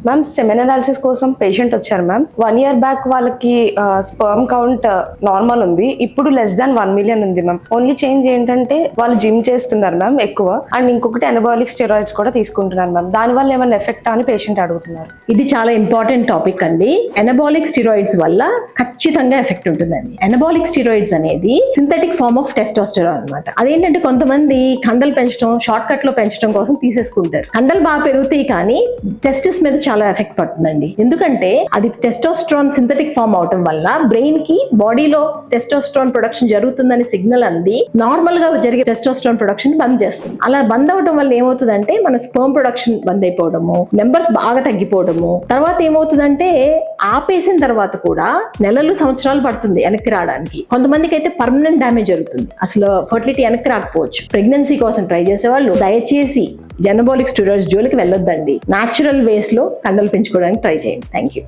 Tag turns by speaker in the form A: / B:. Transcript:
A: Ma'am semen analysis కోసం patient వచ్చారు ma'am. 1 year back వాళ్ళకి స్పర్మ్ కౌంట్ నార్మల్ ఉంది, ఇప్పుడు less than 1 million ఉంది మ్యామ్. ఓన్లీ చేంజ్ ఏంటంటే వాళ్ళు జిమ్ చేస్తున్నారు మ్యామ్ ఎక్కువ, అండ్ ఇంకొకటి అనబాలిక్ స్టెరాయిడ్స్ కూడా తీసుకుంటున్నారు మ్యామ్. దానివల్ల ఏమైనా ఎఫెక్ట్ అని పేషెంట్ అడుగుతున్నారు.
B: ఇది చాలా ఇంపార్టెంట్ టాపిక్ అండి. ఎనబాలిక్ స్టిరాయిడ్స్ వల్ల ఖచ్చితంగా ఎఫెక్ట్ ఉంటుందండి. ఎనబాలిక్ స్టిరాయిడ్స్ అనేది సింథటిక్ ఫార్మ్ ఆఫ్ టెస్టోస్టెరాన్ అన్నమాట. అదేంటంటే కొంతమంది కండలు పెంచడం, షార్ట్ కట్ లో పెంచడం కోసం తీసేసుకుంటారు. కండలు బాగా పెరుగుతాయి కానీ టెస్టిస్ మీద చాలా ఎఫెక్ట్ పడుతుందండి. ఎందుకంటే అది టెస్టోస్టెరాన్ సింథటిక్ ఫార్మ్ అవటం వల్ల బ్రెయిన్ కి బాడీలో టెస్టోస్టెరాన్ ప్రొడక్షన్ జరుగుతుందని సిగ్నల్ అంది నార్మల్ గా జరిగే టెస్టోస్టెరాన్ ప్రొడక్షన్ బంద్ చేస్తుంది. అలా బంద్ అవడం వల్ల ఏమవుతుందంటే మన స్పర్మ్ ప్రొడక్షన్ బంద్ అయిపోవడము, నెంబర్స్ బాగా తగ్గిపోవడము, తర్వాత ఏమవుతుందంటే ఆపేసిన తర్వాత కూడా నెలలు సంవత్సరాలు పడుతుంది వెనక్కి రావడానికి. కొంతమందికి అయితే పర్మనెంట్ డ్యామేజ్ జరుగుతుంది, అసలు ఫర్టిలిటీ వెనక్కి రాకపోవచ్చు. ప్రెగ్నెన్సీ కోసం ట్రై చేసే వాళ్ళు దయచేసి ఎనబాలిక్ స్టెరాయిడ్స్ జోలికి వెళ్ళొద్దండి. న్యాచురల్ వేస్ లో కండలు పెంచుకోవడానికి ట్రై చేయండి. Thank you.